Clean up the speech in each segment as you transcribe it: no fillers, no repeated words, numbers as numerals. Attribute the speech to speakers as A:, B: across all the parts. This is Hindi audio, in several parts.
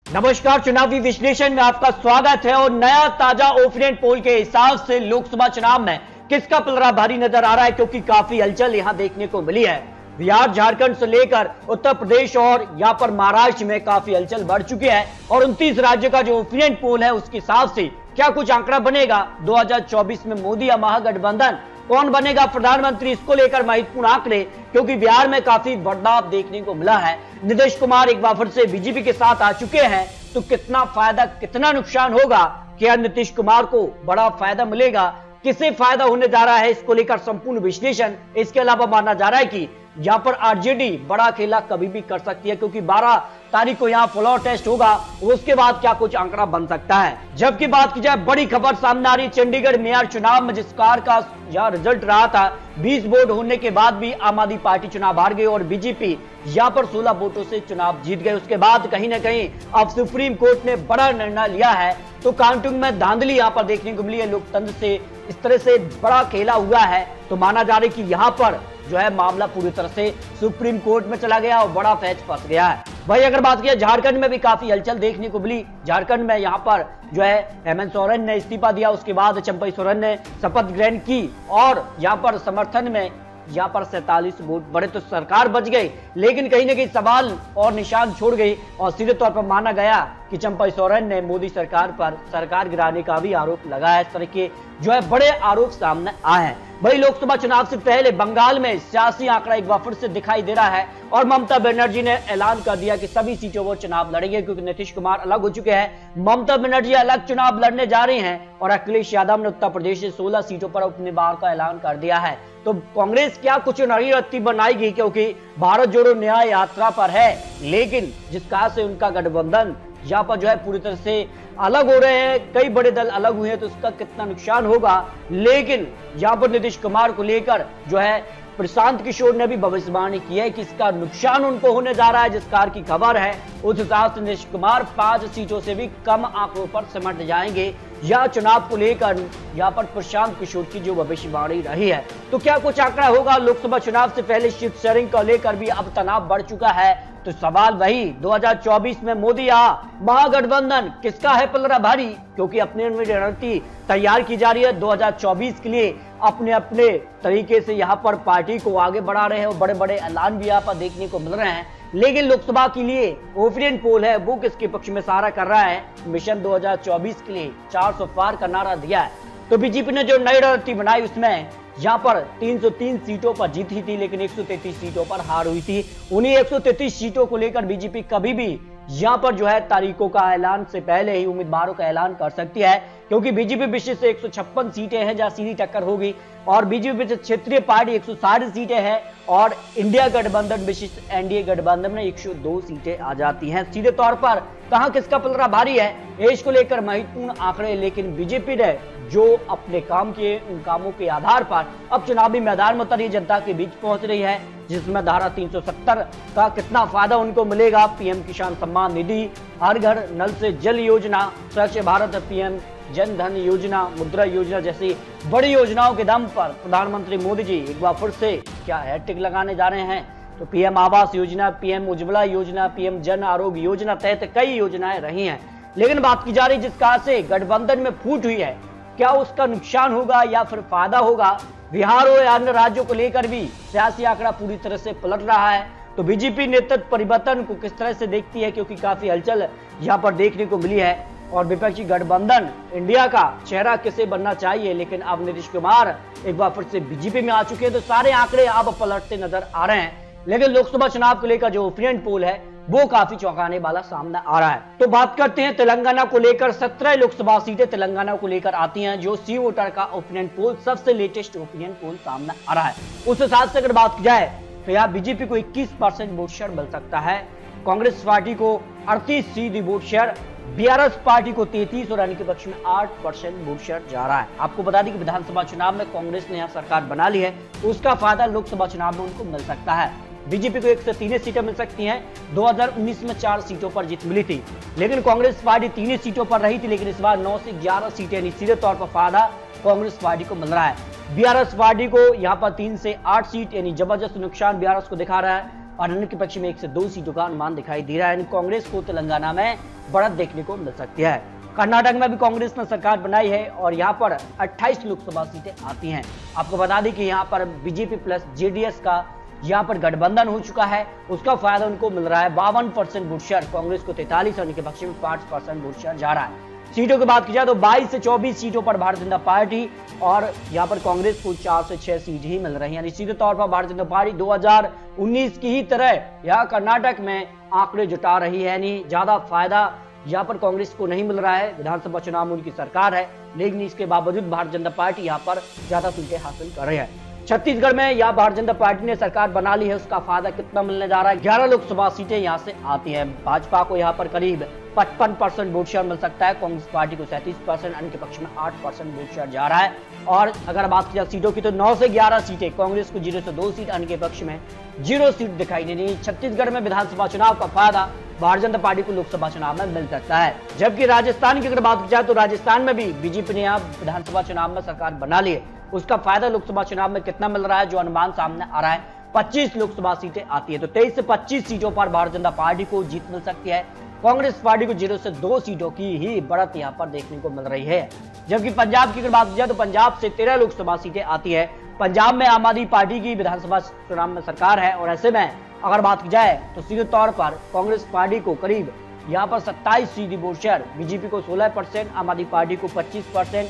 A: नमस्कार, चुनावी विश्लेषण में आपका स्वागत है। और नया ताजा ओपिनियन पोल के हिसाब से लोकसभा चुनाव में किसका पलड़ा भारी नजर आ रहा है, क्योंकि काफी हलचल यहां देखने को मिली है। बिहार, झारखंड से लेकर उत्तर प्रदेश और यहां पर महाराष्ट्र में काफी हलचल बढ़ चुकी है। और 29 राज्यों का जो ओपिनियन पोल है उसके हिसाब से क्या कुछ आंकड़ा बनेगा 2024 में मोदी या महागठबंधन, कौन बनेगा प्रधानमंत्री, इसको लेकर महत्वपूर्ण आंकड़े, क्योंकि बिहार में काफी बदलाव देखने को मिला है। नीतीश कुमार एक बार फिर से बीजेपी के साथ आ चुके हैं, तो कितना फायदा कितना नुकसान होगा, क्या नीतीश कुमार को बड़ा फायदा मिलेगा, किसे फायदा होने जा रहा है, इसको लेकर संपूर्ण विश्लेषण। इसके अलावा माना जा रहा है कि यहाँ पर आरजेडी बड़ा खेला कभी भी कर सकती है, क्योंकि 12 तारीख को यहाँ फ्लोर टेस्ट होगा, उसके बाद क्या कुछ आंकड़ा बन सकता है। जबकि बात की जाए, बड़ी खबर सामने आ रही, चंडीगढ़ मेयर चुनाव में जिस कार का यह रिजल्ट रहा था, 20 वोट होने के बाद भी आम आदमी पार्टी चुनाव हार गई और बीजेपी यहाँ पर 16 वोटों से चुनाव जीत गए। उसके बाद कहीं ना कहीं अब सुप्रीम कोर्ट ने बड़ा निर्णय लिया है, तो काउंटिंग में धांधली यहाँ पर देखने को मिली है। लोकतंत्र से इस तरह से बड़ा खेला हुआ है, तो माना जा रहा है कि यहाँ पर जो है मामला पूरी तरह से सुप्रीम कोर्ट में चला गया और बड़ा पैच फंस गया है। वही अगर बात किया, झारखंड में भी काफी हलचल देखने को मिली। झारखंड में यहाँ पर जो है हेमंत सोरेन ने इस्तीफा दिया, उसके बाद चंपई सोरेन ने शपथ ग्रहण की और यहाँ पर समर्थन में यहाँ पर 47 वोट बढ़े, तो सरकार बच गई। लेकिन कहीं ना कहीं सवाल और निशान छोड़ गई और सीधे तौर पर माना गया कि चंपई सोरेन ने मोदी सरकार पर सरकार गिराने का भी आरोप लगाया। इस तरह के जो है बड़े आरोप सामने आए हैं। वही लोकसभा चुनाव से पहले बंगाल में सियासी आंकड़ा एक बार फिर से दिखाई दे रहा है और ममता बनर्जी ने ऐलान कर दिया कि सभी सीटों वो चुनाव लड़ेंगे, क्योंकि नीतीश कुमार अलग हो चुके हैं। ममता बनर्जी अलग चुनाव लड़ने जा रही हैं और अखिलेश यादव ने उत्तर प्रदेश से 16 सीटों पर अपने बार का ऐलान कर दिया है। तो कांग्रेस क्या कुछ नई रणनीति बनाएगी, क्योंकि भारत जोड़ो न्याय यात्रा पर है, लेकिन जिस कहा से उनका गठबंधन यहाँ पर जो है पूरी तरह से अलग हो रहे हैं, कई बड़े दल अलग हुए हैं, तो उसका कितना नुकसान होगा। लेकिन यहाँ पर नीतीश कुमार को लेकर जो है प्रशांत किशोर ने भी भविष्यवाणी की है कि इसका नुकसान उनको होने जा रहा है। जिस कार की खबर है उस हिसाब से नीतीश कुमार 5 सीटों से भी कम आंकड़ों पर सिमट जाएंगे। यह चुनाव को लेकर यहाँ पर प्रशांत किशोर की जो भविष्यवाणी रही है, तो क्या कुछ आंकड़ा होगा। लोकसभा चुनाव से पहले सीट शेयरिंग को लेकर भी अब तनाव बढ़ चुका है, तो सवाल वही 2024 में मोदी या महागठबंधन, किसका है पलड़ा भारी, क्योंकि अपने रणनीति तैयार की जा रही है 2024 के लिए। अपने अपने तरीके से यहाँ पर पार्टी को आगे बढ़ा रहे हैं और बड़े बड़े ऐलान भी यहाँ पर देखने को मिल रहे हैं। लेकिन लोकसभा के लिए ओपिनियन पोल है वो किसके पक्ष में सहारा कर रहा है। मिशन 2024 के लिए 400 पार का नारा दिया है, तो बीजेपी ने जो नई रणनीति बनाई उसमें यहाँ पर 303 सीटों पर जीती थी, लेकिन 133 सीटों पर हार हुई थी। उन्हीं 133 सीटों को लेकर बीजेपी कभी भी यहाँ पर जो है तारीखों का ऐलान से पहले ही उम्मीदवारों का ऐलान कर सकती है, क्योंकि बीजेपी विशिष्ट से 156 सीटें हैं जहां सीधी टक्कर होगी, और बीजेपी विशिष्ट क्षेत्रीय पार्टी 160 सीटें हैं, और इंडिया गठबंधन विशिष्ट एनडीए गठबंधन में 102 सीटें आ जाती हैं। सीधे तौर पर कहां किसका पलड़ा भारी है, इसको लेकर महत्वपूर्ण आंकड़े। लेकिन बीजेपी ने जो अपने काम किए उन कामों के आधार पर अब चुनावी मैदान में उतरी जनता के बीच पहुंच रही है, जिसमें धारा 370 का कितना फायदा उनको मिलेगा। पीएम किसान सम्मान निधि, हर घर नल से जल योजना, स्वच्छ भारत, पीएम जन धन योजना, मुद्रा योजना जैसी बड़ी योजनाओं के दम पर प्रधानमंत्री मोदी जी एक बार फिर से क्या हैट्रिक लगाने जा रहे हैं। तो पीएम आवास योजना, पीएम उज्ज्वला योजना, पीएम जन आरोग्य योजना तहत कई योजनाएं रही हैं। लेकिन बात की जा रही जिस कहा से गठबंधन में फूट हुई है, क्या उसका नुकसान होगा या फिर फायदा होगा। बिहार और अन्य राज्यों को लेकर भी सियासी आंकड़ा पूरी तरह से पलट रहा है, तो बीजेपी नेतृत्व परिवर्तन को किस तरह से देखती है, क्योंकि काफी हलचल यहाँ पर देखने को मिली है। और विपक्षी गठबंधन इंडिया का चेहरा किसे बनना चाहिए, लेकिन अब नीतीश कुमार एक बार फिर से बीजेपी में आ चुके हैं, तो सारे आंकड़े अब पलटते नजर आ रहे हैं। लेकिन लोकसभा चुनाव को लेकर जो ओपिनियन पोल है वो काफी चौंकाने वाला सामने आ रहा है। तो बात करते हैं तेलंगाना को लेकर। 17 लोकसभा सीटें तेलंगाना को लेकर आती हैं, जो सी वोटर का ओपिनियन पोल सबसे लेटेस्ट ओपिनियन पोल सामने आ रहा है। उस हिसाब से अगर बात की जाए तो यहाँ बीजेपी को 21% वोट शेयर मिल सकता है, कांग्रेस पार्टी को 38% वोट शेयर, बीआरएस पार्टी को 33 और अन्य के पक्ष में 8% वोट शेयर जा रहा है। आपको बता दें कि विधानसभा चुनाव में कांग्रेस ने यहाँ सरकार बना ली है, उसका फायदा लोकसभा चुनाव में उनको मिल सकता है। बीजेपी को 1 से 3 सीटें मिल सकती हैं। 2019 में 4 सीटों पर जीत मिली थी, लेकिन कांग्रेस पार्टी 3 सीटों पर रही थी, लेकिन इस बार 9 से 11 सीटें सीधे तौर पर फायदा कांग्रेस पार्टी को मिल रहा है। बीआरएस पार्टी को यहाँ पर 3 से 8 सीट यानी जबरदस्त नुकसान बीआरएस को दिखा रहा है। और अन्य के पक्ष में 1 से 2 सीटों का अनुमान दिखाई दे रहा है। कांग्रेस को तेलंगाना में बढ़त देखने को मिल सकती है। कर्नाटक में भी कांग्रेस ने सरकार बनाई है और यहाँ पर 28 लोकसभा सीटें आती हैं। आपको बता दें कि यहाँ पर बीजेपी प्लस जेडीएस का यहाँ पर गठबंधन हो चुका है, उसका फायदा उनको मिल रहा है। 52% वोट शेयर कांग्रेस को 43 और उनके पक्ष में 5% वोट शेयर जा रहा है। सीटों की बात की जाए तो 22 से 24 सीटों पर भारतीय जनता पार्टी और यहाँ पर कांग्रेस को 4 से 6 सीट ही मिल रही है। यानी सीधे तौर पर भारतीय जनता पार्टी 2019 की ही तरह यहाँ कर्नाटक में आंकड़े जुटा रही है। यानी ज्यादा फायदा यहाँ पर कांग्रेस को नहीं मिल रहा है। विधानसभा चुनाव में उनकी सरकार है, लेकिन इसके बावजूद भारतीय जनता पार्टी यहाँ पर ज्यादा सीटें हासिल कर रही है। छत्तीसगढ़ में यहाँ भारतीय जनता पार्टी ने सरकार बना ली है, उसका फायदा कितना मिलने जा रहा है? 11 लोकसभा सीटें यहाँ से आती हैं। भाजपा को यहाँ पर करीब 55% वोट शेयर मिल सकता है, कांग्रेस पार्टी को 37%, अन्य के पक्ष में 8% वोट शेयर जा रहा है। और अगर बात की जाए सीटों की तो 9 से 11 सीटें कांग्रेस को 0 से 2 सीट, अन्य के पक्ष में 0 सीट दिखाई दे रही है। छत्तीसगढ़ में विधानसभा चुनाव का फायदा भारतीय जनता पार्टी को लोकसभा चुनाव में मिल सकता है। जबकि राजस्थान की अगर बात की जाए तो राजस्थान में भी बीजेपी ने यहाँ विधानसभा चुनाव में सरकार बना ली है, उसका फायदा लोकसभा चुनाव में कितना मिल रहा है? जो अनुमान सामने आ रहा है 25 लोकसभा सीटें आती है, तो 23 से 25 सीटों पर भारतीय जनता पार्टी को जीत मिल सकती है। कांग्रेस पार्टी को 0 से 2 सीटों की ही बढ़त यहाँ पर देखने को मिल रही है। जबकि पंजाब की अगर बात की जाए तो पंजाब से 13 लोकसभा सीटें आती है। पंजाब में आम आदमी पार्टी की विधानसभा चुनाव में सरकार है और ऐसे में अगर बात की जाए तो सीधे तौर पर कांग्रेस पार्टी को करीब यहाँ पर 27% वोट शेयर, बीजेपी को 16%, आम आदमी पार्टी को 25%,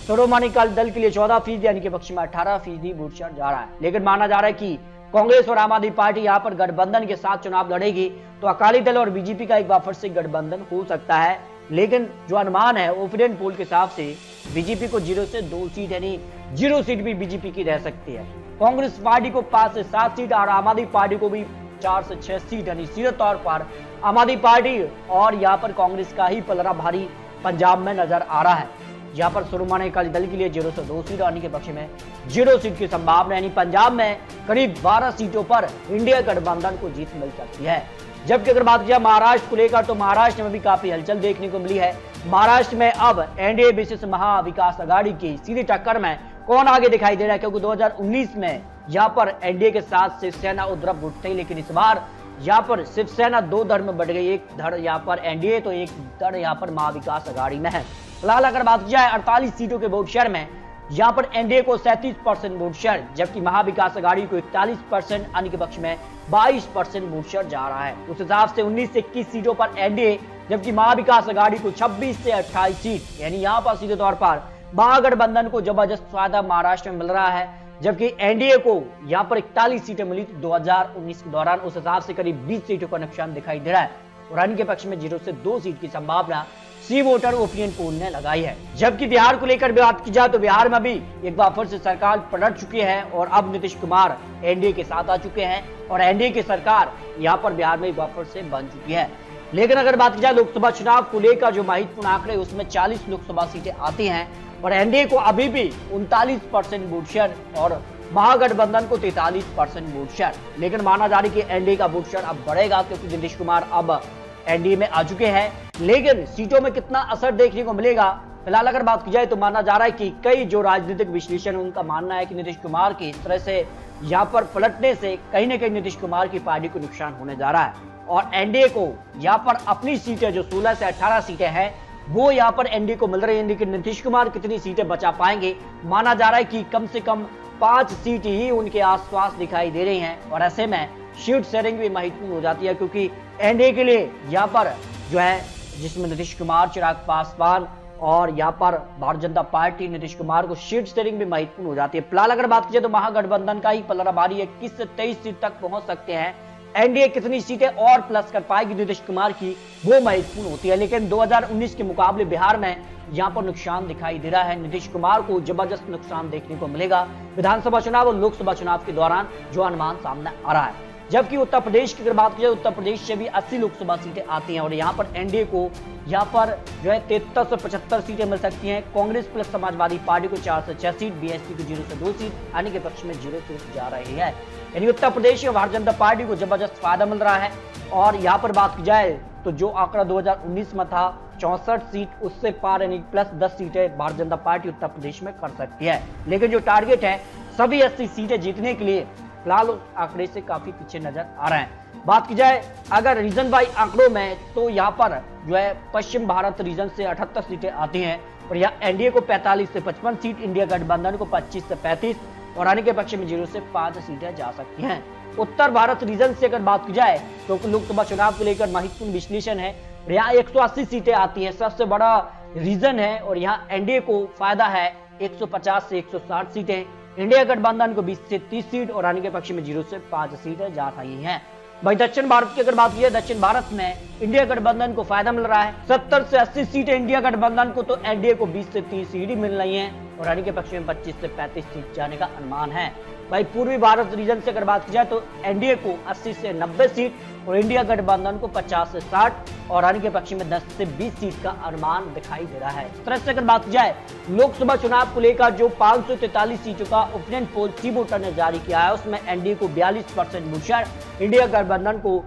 A: शिरोमणि अकाली दल के लिए 14%, यानी कि पक्ष में 18% वोट शेयर जा रहा है। लेकिन माना जा रहा है कि कांग्रेस और आम आदमी पार्टी यहाँ पर गठबंधन के साथ चुनाव लड़ेगी तो अकाली दल और बीजेपी का एक बार फिर से गठबंधन हो सकता है। लेकिन जो अनुमान है ओपिनियन पोल के हिसाब से बीजेपी को 0 से 2 सीट यानी 0 सीट भी बीजेपी की रह सकती है। कांग्रेस पार्टी को 5 से 7 सीट और आम आदमी पार्टी को भी 4 से 6 सीट, यानी सीधे तौर पर आम आदमी पार्टी और यहाँ पर कांग्रेस का ही पलड़ा भारी पंजाब में नजर आ रहा है। यहाँ पर शिरोमणि अकाली दल के लिए 0 से 2 सीट, अन्य के पक्ष में 0 सीट की संभावना, यानी पंजाब में करीब 12 सीटों पर इंडिया गठबंधन को जीत मिल सकती है। जबकि अगर बात किया महाराष्ट्र को लेकर तो महाराष्ट्र में भी काफी हलचल देखने को मिली है। महाराष्ट्र में अब एनडीए विशेष महाविकास आघाड़ी की सीधी टक्कर में कौन आगे दिखाई दे रहा है, क्योंकि 2019 में यहाँ पर एनडीए के साथ शिवसेना उद्धव उठते, लेकिन इस बार यहाँ पर शिवसेना 2 धड़ में बढ़ गई, एक धड़ यहाँ पर एनडीए तो एक धड़ यहाँ पर महाविकास आघाड़ी में है। फिलहाल अगर बात की जाए 48 सीटों के वोट शेयर में यहाँ पर एनडीए को 37% वोट शेयर, जबकि महाविकास आघाड़ी को 41%, अन्य के पक्ष में 22% वोट शेयर जा रहा है। उस हिसाब से 19 से 21 सीटों पर एनडीए, जबकि महाविकास आघाड़ी को 26 से 28 सीट, यानी यहाँ पर सीधे तौर पर महागठबंधन को जबरदस्त फायदा महाराष्ट्र में मिल रहा है। जबकि एनडीए को यहाँ पर 41 सीटें मिली 2019 के दौरान, उस हिसाब से करीब 20 सीटों का नुकसान दिखाई दे रहा है और अन्य के पक्ष में 0 से 2 सीट की संभावना सी वोटर ओपिनियन पोल ने लगाई है। जबकि बिहार को लेकर बात की जाए तो बिहार में भी एक बार फिर से सरकार पलट चुकी है और अब नीतीश कुमार एनडीए के साथ आ चुके हैं और एनडीए की सरकार यहाँ पर बिहार में एक बार फिर से बन चुकी है। लेकिन अगर बात की जाए लोकसभा चुनाव को लेकर जो महत्वपूर्ण आंकड़े, उसमें 40 लोकसभा सीटें आती हैं और एनडीए को अभी भी 39% वोट शेयर और महागठबंधन को 43% वोट शेयर। लेकिन माना जा रहा है कि एनडीए का वोट शेयर अब बढ़ेगा क्योंकि नीतीश कुमार अब एनडीए में आ चुके हैं। लेकिन सीटों में कितना असर देखने को मिलेगा, फिलहाल अगर बात की जाए तो माना जा रहा है कि कई जो राजनीतिक विश्लेषण उनका मानना है कि नीतीश कुमार की इस तरह से यहाँ पर पलटने से कहीं ना कहीं नीतीश कुमार की पार्टी को नुकसान होने जा रहा है और एनडीए को यहाँ पर अपनी सीटें जो 16 से 18 सीटें हैं वो यहाँ पर एनडीए को मिल रही है। लेकिन नीतीश कुमार कितनी सीटें बचा पाएंगे, माना जा रहा है कि कम से कम 5 सीट ही उनके आसपास दिखाई दे रही हैं और ऐसे में सीट शेयरिंग भी महत्वपूर्ण हो जाती है क्योंकि एनडीए के लिए यहाँ पर जो है जिसमें नीतीश कुमार, चिराग पासवान और यहाँ पर भारतीय जनता पार्टी नीतीश कुमार को सीट शेयरिंग भी महत्वपूर्ण हो जाती है। फिलहाल अगर बात की जाए तो महागठबंधन का ही पलड़ा भारी 21 से 23 सीट तक पहुंच सकते हैं। एनडीए कितनी सीटें और प्लस कर पाएगी नीतीश कुमार की, वो महत्वपूर्ण होती है। लेकिन 2019 के मुकाबले बिहार में यहाँ पर नुकसान दिखाई दे रहा है। नीतीश कुमार को जबरदस्त नुकसान देखने को मिलेगा विधानसभा चुनाव और लोकसभा चुनाव के दौरान, जो अनुमान सामने आ रहा है। जबकि उत्तर प्रदेश की अगर बात की जाए उत्तर प्रदेश से भी 80 लोकसभा सीटें आती हैं और यहाँ पर एनडीए को यहाँ पर जो है 73 से 75 सीटें मिल सकती हैं। कांग्रेस प्लस समाजवादी पार्टी को 4 से 6 सीट, बीएसपी को 0 से 2 सीट, अन्य के पक्ष में 0 सीट जा रही है। यानी उत्तर प्रदेश में भारतीय जनता पार्टी को जबरदस्त फायदा मिल रहा है। और यहाँ पर बात की जाए तो जो आंकड़ा 2019 में था 64 सीट, उससे पार यानी प्लस 10 सीटें भारतीय जनता पार्टी उत्तर प्रदेश में कर सकती है। लेकिन जो टारगेट है सभी 80 सीटें जीतने के लिए फिलहाल उस आंकड़े से काफी पीछे नजर आ रहे हैं। बात की जाए अगर रीजन बाई आंकड़ों में, तो यहाँ पर जो है पश्चिम भारत रीजन से 78 सीटें आती हैं और यहाँ एनडीए को 45 से 55 सीट, इंडिया गठबंधन को 25 से 35 और आने के पक्ष में 0 से 5 सीटें जा सकती हैं। उत्तर भारत रीजन से अगर बात की जाए तो लोकसभा चुनाव को लेकर महत्वपूर्ण विश्लेषण है। यहाँ 180 सीटें आती हैं, सबसे बड़ा रीजन है और यहाँ एनडीए को फायदा है 150 से 160 सीटें, इंडिया गठबंधन को 20 से 30 सीट और आने के पक्ष में 0 से 5 सीटें जा रही हैं। भाई दक्षिण भारत की अगर बात की जाए, दक्षिण भारत में इंडिया गठबंधन को फायदा मिल रहा है, 70 से 80 सीटें इंडिया गठबंधन को, तो एनडीए को 20 से 30 सीट ही मिल रही हैं और आने के पक्ष में 25 से 35 सीट जाने का अनुमान है। भाई पूर्वी भारत रीजन से अगर बात की जाए तो एनडीए को 80 से 90 सीट और इंडिया गठबंधन को 50 से 60 और आने के पक्ष में 10 से 20 सीट का अनुमान दिखाई दे रहा है। इस तरह से अगर बात की जाए लोकसभा चुनाव को लेकर जो 543 सीटों का ओपिनियन पोल सी वोटर ने जारी किया है, उसमें एनडीए को 42% वोट शेयर, इंडिया गठबंधन को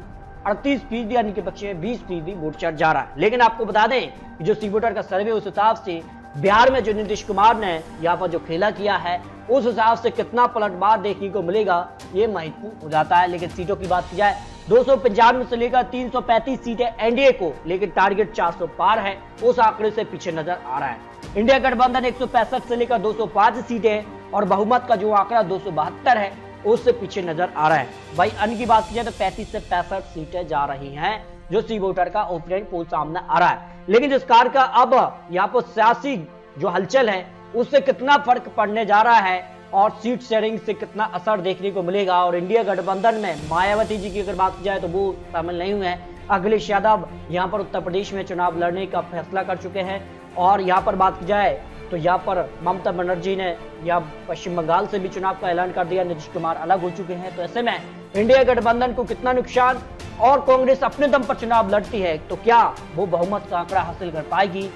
A: 38% यानी कि पक्ष में 20% वोट शेयर जा रहा है। लेकिन आपको बता दें कि जो सी वोटर का सर्वे उस हिसाब से बिहार में जो नीतीश कुमार ने यहाँ पर जो खेला किया है उस हिसाब से कितना पलटवार देखने को मिलेगा ये महत्वपूर्ण हो जाता है। लेकिन सीटों की बात की जाए 295 से लेकर 335 सीटें एनडीए को, लेकिन टारगेट 400 पार है, उस आंकड़े से पीछे नजर आ रहा है। इंडिया गठबंधन 165 से लेकर 205 सीटें और बहुमत का जो आंकड़ा 272 है उससे पीछे नजर आ रहा है। भाई अन्य की बात की जाए तो 35 से 65 सीटें जा रही हैं जो सी वोटर का ओपिनियन पोल सामने आ रहा है। लेकिन इस कार का अब यहाँ पर सियासी जो हलचल है उससे कितना फर्क पड़ने जा रहा है और सीट शेयरिंग से कितना असर देखने को मिलेगा। और इंडिया गठबंधन में मायावती जी की अगर बात की जाए तो वो शामिल नहीं हुए हैं। अखिलेश यादव यहाँ पर उत्तर प्रदेश में चुनाव लड़ने का फैसला कर चुके हैं और यहाँ पर बात की जाए तो यहाँ पर ममता बनर्जी ने या पश्चिम बंगाल से भी चुनाव का ऐलान कर दिया, नीतीश कुमार अलग हो चुके हैं। तो ऐसे में इंडिया गठबंधन को कितना नुकसान और कांग्रेस अपने दम पर चुनाव लड़ती है तो क्या वो बहुमत का आंकड़ा हासिल कर पाएगी,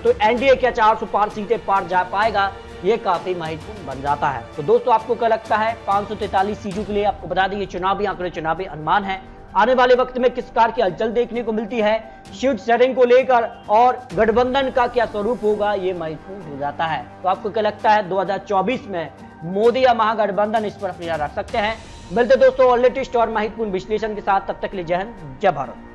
A: तो एनडीए क्या 400 पार सीटें पार जा पाएगा, ये काफी महत्वपूर्ण बन जाता है। तो दोस्तों आपको क्या लगता है 543 सीटों के लिए आपको बता दें ये चुनावी आंकड़े, चुनावी अनुमान है। आने वाले वक्त में किस कार की हलचल देखने को मिलती है सीट शेयरिंग को लेकर और गठबंधन का क्या स्वरूप होगा ये महत्वपूर्ण हो जाता है। तो आपको क्या लगता है 2024 में मोदी या महागठबंधन, इस पर अपनी राय रख सकते हैं। मिलते दोस्तों और लेटेस्ट और महत्वपूर्ण विश्लेषण के साथ, तब तक के लिए जय हिंद, जय भारत।